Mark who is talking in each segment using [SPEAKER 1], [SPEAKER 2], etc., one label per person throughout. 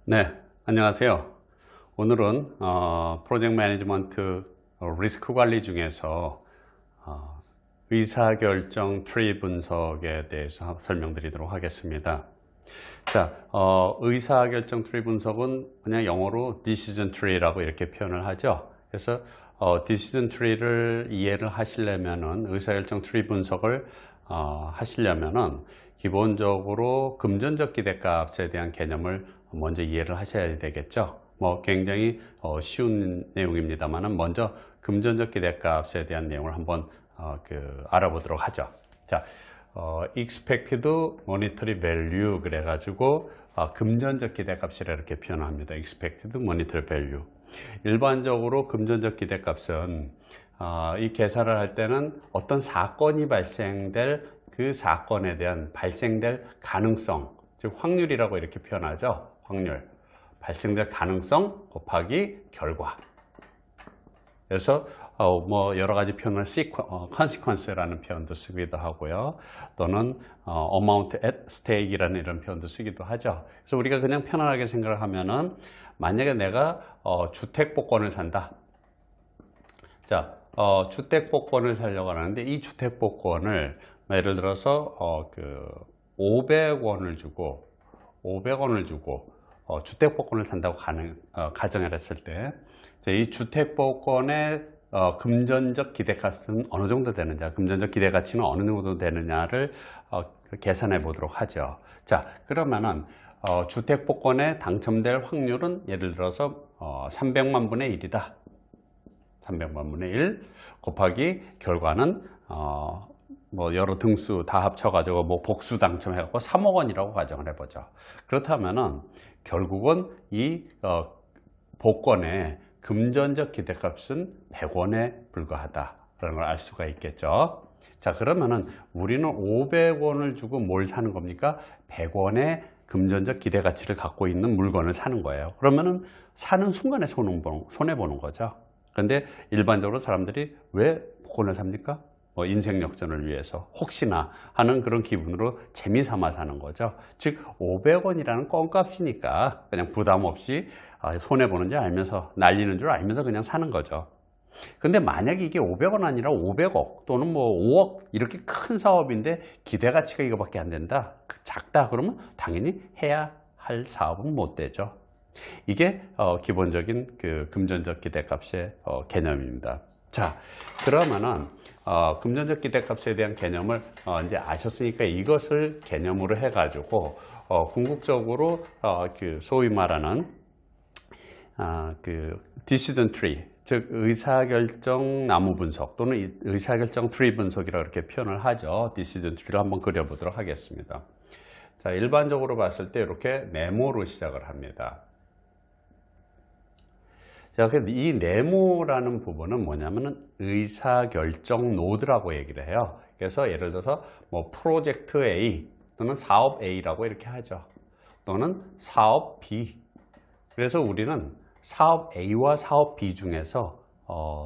[SPEAKER 1] 네, 안녕하세요. 오늘은 프로젝트 매니지먼트 리스크 관리 중에서 의사결정 트리 분석에 대해서 설명드리도록 하겠습니다. 자, 의사결정 트리 분석은 그냥 영어로 decision tree라고 이렇게 표현을 하죠. 그래서 decision tree를 이해를 하시려면은 의사결정 트리 분석을 하시려면은 기본적으로 금전적 기대값에 대한 개념을 먼저 이해를 하셔야 되겠죠. 굉장히 쉬운 내용입니다만은 먼저 금전적 기대값에 대한 내용을 한번 알아보도록 하죠. 자, expected monetary value 그래가지고 금전적 기대값이라 이렇게 표현합니다. expected monetary value. 일반적으로 금전적 기대값은 이 계산을 할 때는 어떤 사건이 발생될 그 사건에 대한 발생될 가능성, 즉 확률이라고 이렇게 표현하죠. 확률. 발생될 가능성 곱하기 결과. 그래서 여러 가지 표현을 consequence라는 표현도 쓰기도 하고요. 또는 amount at stake이라는 이런 표현도 쓰기도 하죠. 그래서 우리가 그냥 편안하게 생각을 하면은 만약에 내가 주택복권을 산다. 자, 주택복권을 사려고 하는데 이 주택복권을 예를 들어서 500원을 주고 주택복권을 산다고 가정을 했을 때 이 주택복권의 금전적 기대가치는 어느 정도 되느냐, 금전적 기대가치는 어느 정도 되느냐를 계산해 보도록 하죠. 자, 그러면은 주택복권에 당첨될 확률은 예를 들어서 300만 분의 1이다. 300만 분의 1 곱하기 결과는 여러 등수 다 합쳐가지고 복수 당첨해갖고 3억 원이라고 가정을 해보죠. 그렇다면은 결국은 이 복권의 금전적 기대값은 100원에 불과하다라는 걸 알 수가 있겠죠. 자, 그러면은 우리는 500원을 주고 뭘 사는 겁니까? 100원의 금전적 기대가치를 갖고 있는 물건을 사는 거예요. 그러면은 사는 순간에 손해보는 거죠. 그런데 일반적으로 사람들이 왜 복권을 삽니까? 인생 역전을 위해서 혹시나 하는 그런 기분으로 재미삼아 사는 거죠. 즉 500원이라는 껌값이니까 그냥 부담 없이 손해보는지 알면서 날리는 줄 알면서 그냥 사는 거죠. 근데 만약에 이게 500원 아니라 500억 또는 5억 이렇게 큰 사업인데 기대가치가 이거밖에 안 된다, 작다 그러면 당연히 해야 할 사업은 못 되죠. 이게 기본적인 금전적 기대값의 개념입니다. 자, 그러면은 금전적 기대값에 대한 개념을 이제 아셨으니까 이것을 개념으로 해가지고 궁극적으로 소위 말하는 decision tree, 즉 의사결정 나무 분석 또는 의사결정 트리 분석이라고 이렇게 표현을 하죠. decision tree를 한번 그려보도록 하겠습니다. 자, 일반적으로 봤을 때 이렇게 네모로 시작을 합니다. 자, 이 네모라는 부분은 뭐냐면은 의사결정 노드라고 얘기를 해요. 그래서 예를 들어서 프로젝트 A 또는 사업 A라고 이렇게 하죠. 또는 사업 B. 그래서 우리는 사업 A와 사업 B 중에서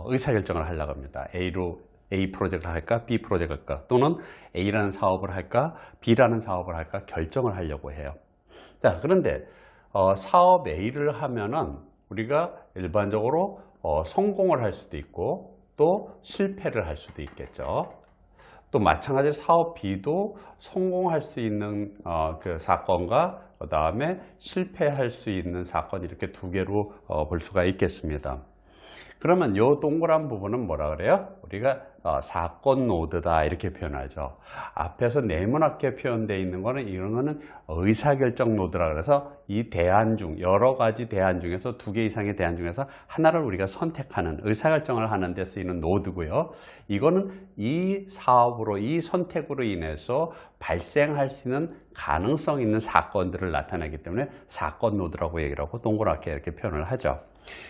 [SPEAKER 1] 의사결정을 하려고 합니다. A 프로젝트를 할까? B 프로젝트를 할까? 또는 A라는 사업을 할까? B라는 사업을 할까? 결정을 하려고 해요. 자, 그런데 사업 A를 하면은 우리가 일반적으로 성공을 할 수도 있고 또 실패를 할 수도 있겠죠. 또 마찬가지로 사업 B도 성공할 수 있는 그 사건과 그 다음에 실패할 수 있는 사건, 이렇게 두 개로 볼 수가 있겠습니다. 그러면 이 동그란 부분은 뭐라 그래요? 우리가 사건 노드다 이렇게 표현하죠. 앞에서 네모나게 표현되어 있는 거는 이런 거는 의사결정 노드라 그래서 이 대안 중 여러 가지 대안 중에서 두 개 이상의 대안 중에서 하나를 우리가 선택하는 의사결정을 하는 데 쓰이는 노드고요. 이거는 이 사업으로 이 선택으로 인해서 발생할 수 있는 가능성 있는 사건들을 나타내기 때문에 사건 노드라고 얘기를 하고 동그랗게 이렇게 표현을 하죠.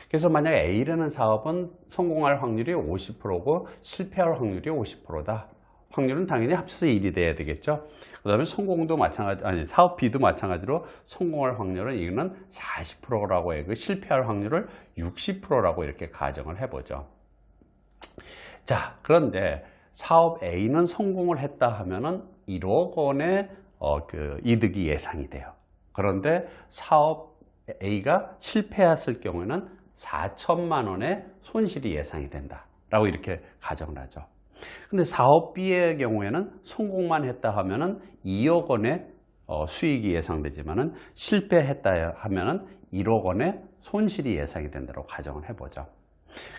[SPEAKER 1] 그래서 만약 A라는 사업은 성공할 확률이 50%고 실패할 확률이 50%다. 확률은 당연히 합쳐서 1이 돼야 되겠죠. 그 다음에 성공도 사업 B도 마찬가지로 성공할 확률은 이거는 40%라고 해요. 실패할 확률을 60%라고 이렇게 가정을 해보죠. 자, 그런데 사업 A는 성공을 했다 하면은 1억 원의 이득이 예상이 돼요. 그런데 사업 A가 실패했을 경우에는 4천만 원의 손실이 예상이 된다 라고 이렇게 가정을 하죠. 근데 사업 B의 경우에는 성공만 했다 하면은 2억 원의 수익이 예상되지만은 실패했다 하면은 1억 원의 손실이 예상이 된다고 가정을 해보죠.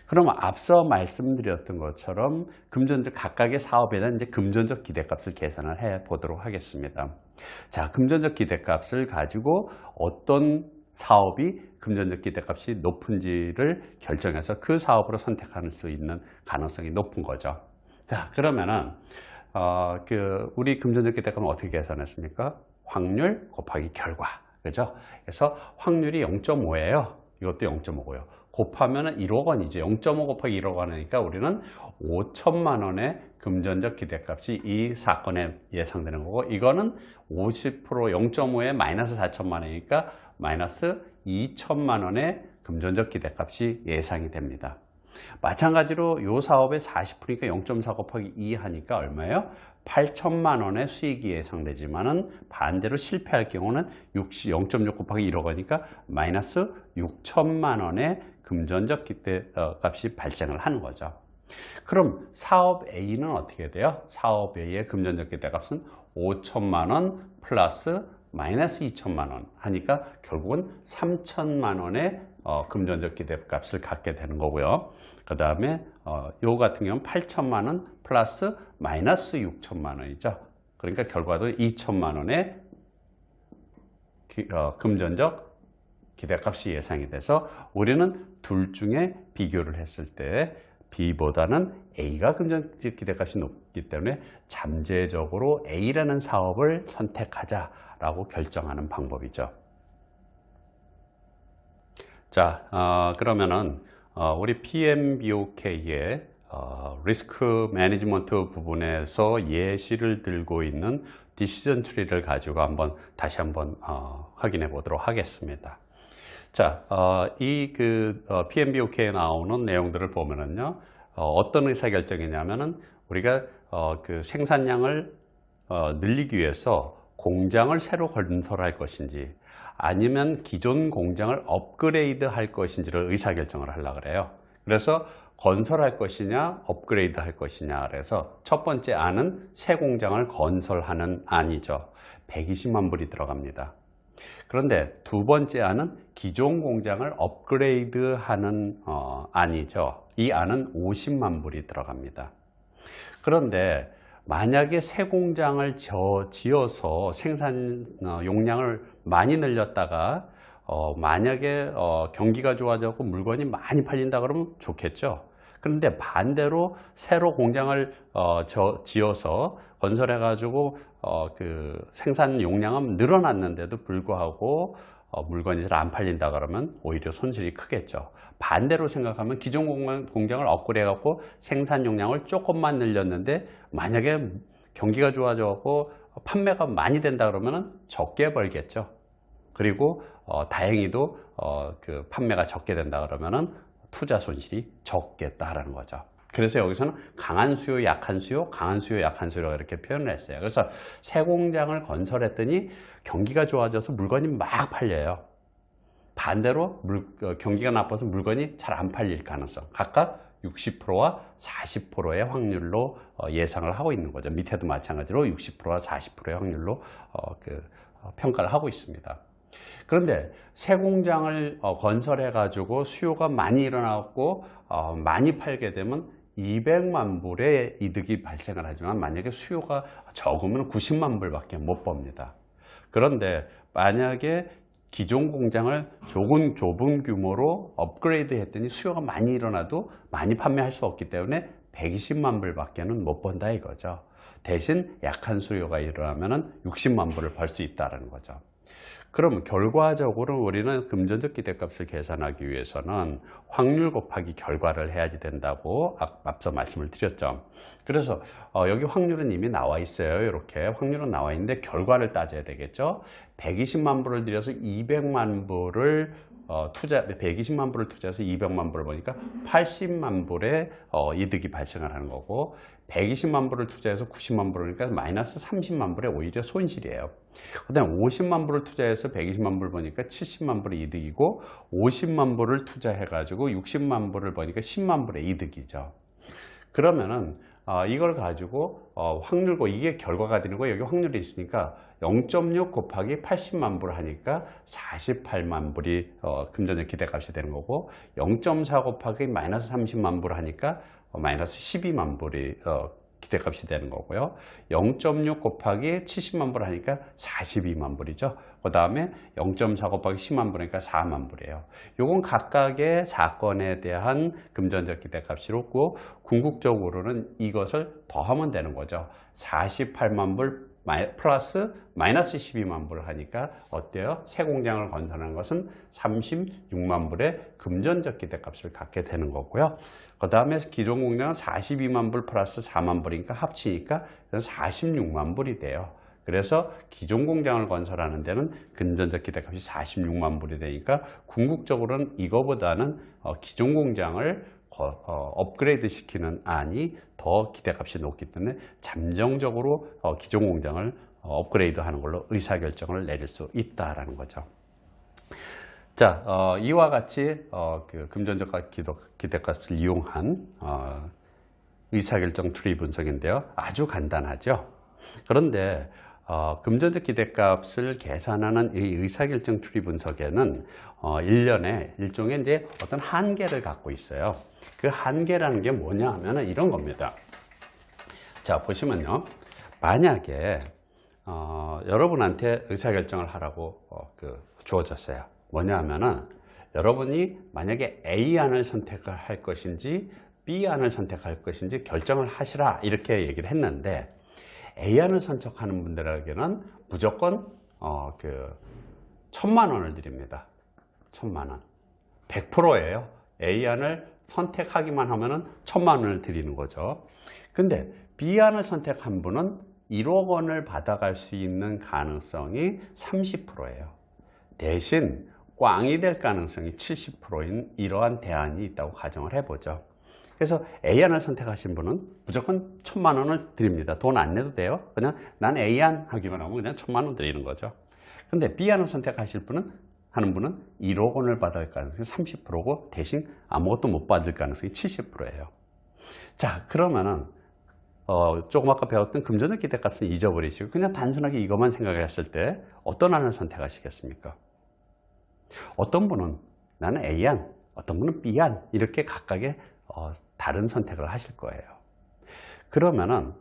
[SPEAKER 1] 그럼 앞서 말씀드렸던 것처럼 금전적 각각의 사업에 대한 이제 금전적 기대값을 계산을 해 보도록 하겠습니다. 자, 금전적 기대값을 가지고 어떤 사업이 금전적 기대값이 높은지를 결정해서 그 사업으로 선택할 수 있는 가능성이 높은 거죠. 자, 그러면은 우리 금전적 기대값은 어떻게 계산했습니까? 확률 곱하기 결과, 그죠? 그래서 확률이 0.5예요. 이것도 0.5고요. 곱하면 1억 원이죠. 0.5 곱하기 1억 원이니까 우리는 5천만 원의 금전적 기대값이 이 사건에 예상되는 거고, 이거는 50% 0.5에 마이너스 4천만 원이니까 마이너스 2천만 원의 금전적 기대값이 예상이 됩니다. 마찬가지로 이 사업의 40%니까 0.4 곱하기 2 하니까 얼마예요? 8천만 원의 수익이 예상되지만은 반대로 실패할 경우는 0.6 곱하기 1억 원이니까 마이너스 6천만 원의 금전적 기대값이 발생을 하는 거죠. 그럼 사업 A는 어떻게 돼요? 사업 A의 금전적 기대값은 5천만 원 플러스 마이너스 2천만 원 하니까 결국은 3천만 원의 금전적 기대값을 갖게 되는 거고요. 그 다음에 요 같은 경우는 8천만 원 플러스 마이너스 6천만 원이죠. 그러니까 결과도 2천만 원의 금전적 기대값이 예상이 돼서 우리는 둘 중에 비교를 했을 때 B보다는 A가 금전적 기대값이 높기 때문에 잠재적으로 A라는 사업을 선택하자라고 결정하는 방법이죠. 자, 그러면은 우리 PMBOK의 리스크 매니지먼트 부분에서 예시를 들고 있는 디시전 트리를 가지고 다시 한번 확인해 보도록 하겠습니다. 자, PMBOK에 나오는 내용들을 보면은요, 어떤 의사결정이냐면은 우리가 그 생산량을 늘리기 위해서 공장을 새로 건설할 것인지 아니면 기존 공장을 업그레이드 할 것인지를 의사결정을 하려고 그래요. 그래서 건설할 것이냐 업그레이드 할 것이냐, 그래서 첫 번째 안은 새 공장을 건설하는 안이죠. 120만 불이 들어갑니다. 그런데 두 번째 안은 기존 공장을 업그레이드 하는 안이죠. 이 안은 50만 불이 들어갑니다. 그런데 만약에 새 공장을 지어서 생산 용량을 많이 늘렸다가 만약에 경기가 좋아져서 물건이 많이 팔린다 그러면 좋겠죠. 그런데 반대로 새로 공장을 지어서 건설해 가지고 그 생산 용량은 늘어났는데도 불구하고 물건이 잘 안 팔린다 그러면 오히려 손실이 크겠죠. 반대로 생각하면 기존 공장을 업그레이드 해갖고 생산 용량을 조금만 늘렸는데 만약에 경기가 좋아져갖고 판매가 많이 된다 그러면 적게 벌겠죠. 그리고 다행히도 그 판매가 적게 된다 그러면 투자 손실이 적겠다라는 거죠. 그래서 여기서는 강한 수요, 약한 수요, 강한 수요, 약한 수요라고 이렇게 표현을 했어요. 그래서 새 공장을 건설했더니 경기가 좋아져서 물건이 막 팔려요. 반대로 경기가 나빠서 물건이 잘 안 팔릴 가능성, 각각 60%와 40%의 확률로 예상을 하고 있는 거죠. 밑에도 마찬가지로 60%와 40%의 확률로 평가를 하고 있습니다. 그런데 새 공장을 건설해 가지고 수요가 많이 일어나고 많이 팔게 되면 200만 불의 이득이 발생을 하지만 만약에 수요가 적으면 90만 불밖에 못 법니다. 그런데 만약에 기존 공장을 좁은 규모로 업그레이드 했더니 수요가 많이 일어나도 많이 판매할 수 없기 때문에 120만 불밖에는 못 번다 이거죠. 대신 약한 수요가 일어나면 60만 불을 벌 수 있다는 거죠. 그럼 결과적으로 우리는 금전적 기대값을 계산하기 위해서는 확률 곱하기 결과를 해야지 된다고 앞서 말씀을 드렸죠. 그래서 여기 확률은 이미 나와 있어요. 이렇게 확률은 나와 있는데 결과를 따져야 되겠죠. 120만 불을 들여서 200만 불을 120만 불을 투자해서 200만 불을 버니까 80만 불의 이득이 발생을 하는 거고, 120만 불을 투자해서 90만 불이니까 마이너스 30만 불의 오히려 손실이에요. 그다음에 50만 불을 투자해서 120만 불 버니까 70만 불의 이득이고 50만 불을 투자해 가지고 60만 불을 버니까 10만 불의 이득이죠. 그러면은 이걸 가지고 확률고 이게 결과가 되는 거예요. 여기 확률이 있으니까 0.6 곱하기 80만 불 하니까 48만 불이 금전적 기대값이 되는 거고 0.4 곱하기 마이너스 30만 불 하니까 마이너스 12만 불이 기대값이 되는 거고요. 0.6 곱하기 70만 불 하니까 42만 불이죠. 그 다음에 0.4 곱하기 10만 불이니까 4만 불이에요. 요건 각각의 사건에 대한 금전적 기대값이었고 궁극적으로는 이것을 더하면 되는 거죠. 48만 불 플러스 마이너스 12만 불을 하니까 어때요? 새 공장을 건설하는 것은 36만 불의 금전적 기대값을 갖게 되는 거고요. 그 다음에 기존 공장은 42만 불 플러스 4만 불이니까 합치니까 46만 불이 돼요. 그래서 기존 공장을 건설하는 데는 금전적 기대값이 46만 불이 되니까 궁극적으로는 이거보다는 기존 공장을 업그레이드 시키는 안이 더 기대값이 높기 때문에 잠정적으로 기존 공장을 업그레이드 하는 걸로 의사결정을 내릴 수 있다라는 거죠. 자, 이와 같이 그 금전적 기대값을 이용한 의사결정 트리 분석인데요. 아주 간단하죠. 그런데 금전적 기대값을 계산하는 이 의사결정 트리 분석에는 1년에 일종의 이제 어떤 한계를 갖고 있어요. 그 한계라는 게 뭐냐 하면은 이런 겁니다. 자, 보시면요. 만약에 여러분한테 의사결정을 하라고 주어졌어요. 뭐냐 하면은 여러분이 만약에 A안을 선택할 것인지 B안을 선택할 것인지 결정을 하시라 이렇게 얘기를 했는데 A안을 선택하는 분들에게는 무조건 1,000만 원을 드립니다. 1,000만 원. 100%예요. A안을 선택하기만 하면은 1,000만 원을 드리는 거죠. 근데 B안을 선택한 분은 1억 원을 받아갈 수 있는 가능성이 30%예요. 대신 꽝이 될 가능성이 70%인 이러한 대안이 있다고 가정을 해보죠. 그래서 A안을 선택하신 분은 무조건 1,000만 원을 드립니다. 돈 안 내도 돼요. 그냥 난 A안 하기만 하면 그냥 1,000만 원 드리는 거죠. 근데 B안을 선택하실 분은 1억 원을 받을 가능성이 30%고 대신 아무것도 못 받을 가능성이 70%예요. 자, 그러면은 조금 아까 배웠던 금전적 기대값은 잊어버리시고 그냥 단순하게 이것만 생각했을 때 어떤 안을 선택하시겠습니까? 어떤 분은 나는 A안, 어떤 분은 B안 이렇게 각각의 다른 선택을 하실 거예요. 그러면은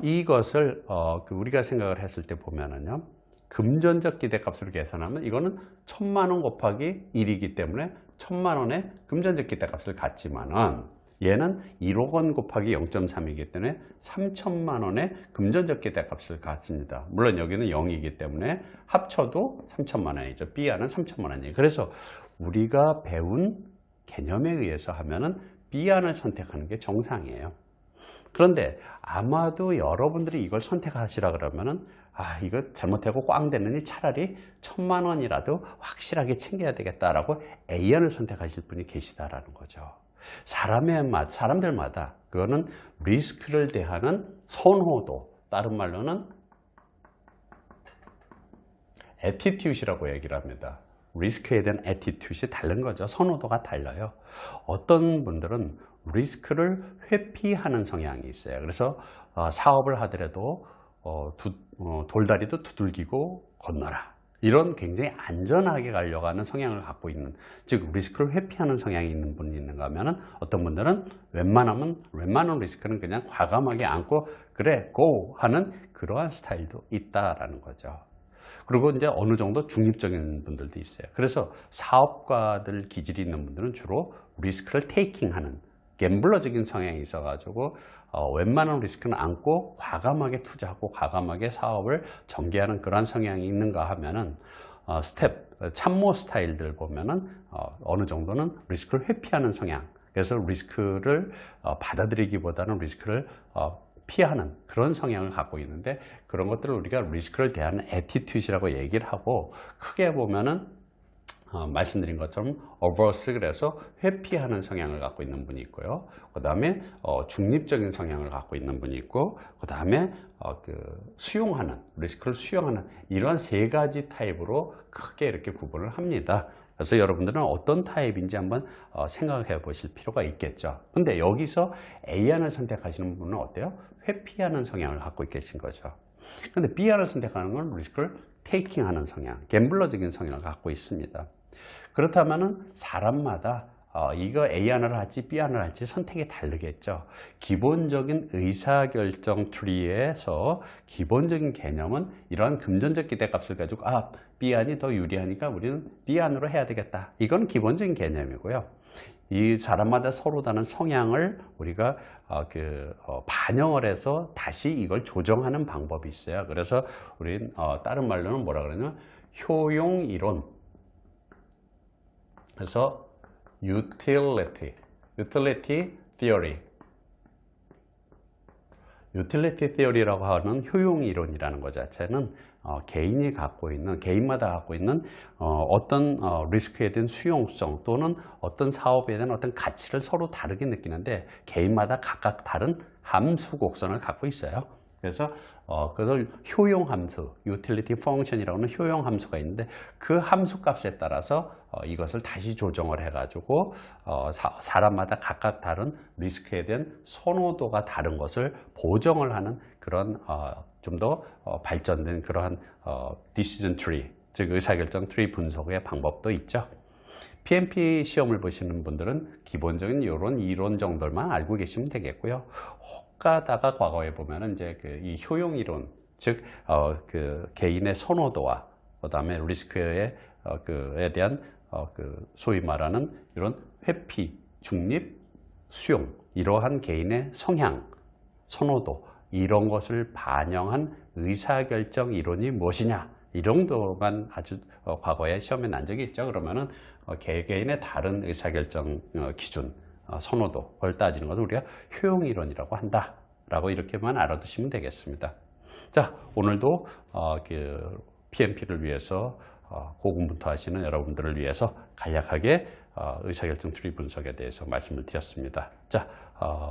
[SPEAKER 1] 이것을 우리가 생각을 했을 때 보면은요, 금전적 기대값으로 계산하면 이거는 1,000만 원 곱하기 1이기 때문에 1,000만 원의 금전적 기대값을 갖지만은 얘는 1억 원 곱하기 0.3이기 때문에 3,000만 원의 금전적 기대값을 갖습니다. 물론 여기는 0이기 때문에 합쳐도 3,000만 원이죠. B안은 3,000만 원이에요. 그래서 우리가 배운 개념에 의해서 하면은 B안을 선택하는 게 정상이에요. 그런데 아마도 여러분들이 이걸 선택하시라 그러면은 이거 잘못하고 꽝 됐느니 차라리 1,000만 원이라도 확실하게 챙겨야 되겠다라고 A안을 선택하실 분이 계시다라는 거죠. 사람들마다 그거는 리스크를 대하는 선호도, 다른 말로는 애티튜드라고 얘기를 합니다. 리스크에 대한 애티튜드이 다른 거죠. 선호도가 달라요. 어떤 분들은 리스크를 회피하는 성향이 있어요. 그래서 사업을 하더라도 돌다리도 두들기고 건너라. 이런 굉장히 안전하게 가려고 하는 성향을 갖고 있는, 즉 리스크를 회피하는 성향이 있는 분이 있는가 하면은 어떤 분들은 웬만한 리스크는 그냥 과감하게 안고 그래 고 하는 그러한 스타일도 있다라는 거죠. 그리고 이제 어느 정도 중립적인 분들도 있어요. 그래서 사업가들 기질이 있는 분들은 주로 리스크를 테이킹하는 갬블러적인 성향이 있어가지고 웬만한 리스크는 안고 과감하게 투자하고 과감하게 사업을 전개하는 그런 성향이 있는가 하면은 참모 스타일들 보면은 어느 정도는 리스크를 회피하는 성향. 그래서 리스크를 받아들이기보다는 리스크를 피하는 그런 성향을 갖고 있는데, 그런 것들을 우리가 리스크를 대하는 애티튜드라고 얘기를 하고, 크게 보면은 말씀드린 것처럼 averse, 그래서 회피하는 성향을 갖고 있는 분이 있고요. 그 다음에 중립적인 성향을 갖고 있는 분이 있고, 그 다음에 수용하는, 리스크를 수용하는, 이런 세 가지 타입으로 크게 이렇게 구분을 합니다. 그래서 여러분들은 어떤 타입인지 한번 생각해 보실 필요가 있겠죠. 근데 여기서 A안을 선택하시는 분은 어때요? 회피하는 성향을 갖고 계신 거죠. 근데 B안을 선택하는 건 리스크를 테이킹하는 성향, 갬블러적인 성향을 갖고 있습니다. 그렇다면은 사람마다 이거 A안을 할지 B안을 할지 선택이 다르겠죠. 기본적인 의사결정 트리에서 기본적인 개념은 이러한 금전적 기대값을 가지고 B안이 더 유리하니까 우리는 B안으로 해야 되겠다. 이건 기본적인 개념이고요. 이 사람마다 서로 다른 성향을 우리가 반영을 해서 다시 이걸 조정하는 방법이 있어요. 그래서 우린 다른 말로는 뭐라 그러냐면 효용 이론. 그래서 utility theory. utility theory라고 하는 효용 이론이라는 것 자체는 개인마다 갖고 있는 어떤 리스크에 대한 수용성 또는 어떤 사업에 대한 어떤 가치를 서로 다르게 느끼는데 개인마다 각각 다른 함수 곡선을 갖고 있어요. 그래서 그걸 효용 함수, utility function이라고 하는 효용 함수가 있는데 그 함수 값에 따라서 이것을 다시 조정을 해가지고 사람마다 각각 다른 리스크에 대한 선호도가 다른 것을 보정을 하는 그런 좀 더 발전된 그러한 decision tree, 즉 의사결정 트리 분석의 방법도 있죠. PMP 시험을 보시는 분들은 기본적인 이런 이론 정도만 알고 계시면 되겠고요. 혹가다가 과거에 보면은 이제 이 효용 이론, 즉 개인의 선호도와 그다음에 리스크에 대한 소위 말하는 이런 회피, 중립, 수용, 이러한 개인의 성향, 선호도 이런 것을 반영한 의사결정 이론이 무엇이냐, 이 정도만 아주 과거에 시험에 난 적이 있죠. 그러면은 개개인의 다른 의사결정 기준, 선호도를 따지는 것을 우리가 효용 이론이라고 한다라고 이렇게만 알아두시면 되겠습니다. 자, 오늘도 PMP를 위해서 고군분투하시는 여러분들을 위해서 간략하게 의사결정 트리 분석에 대해서 말씀을 드렸습니다. 자,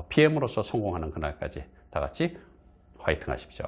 [SPEAKER 1] PM으로서 성공하는 그날까지 다 같이 화이팅 하십시오.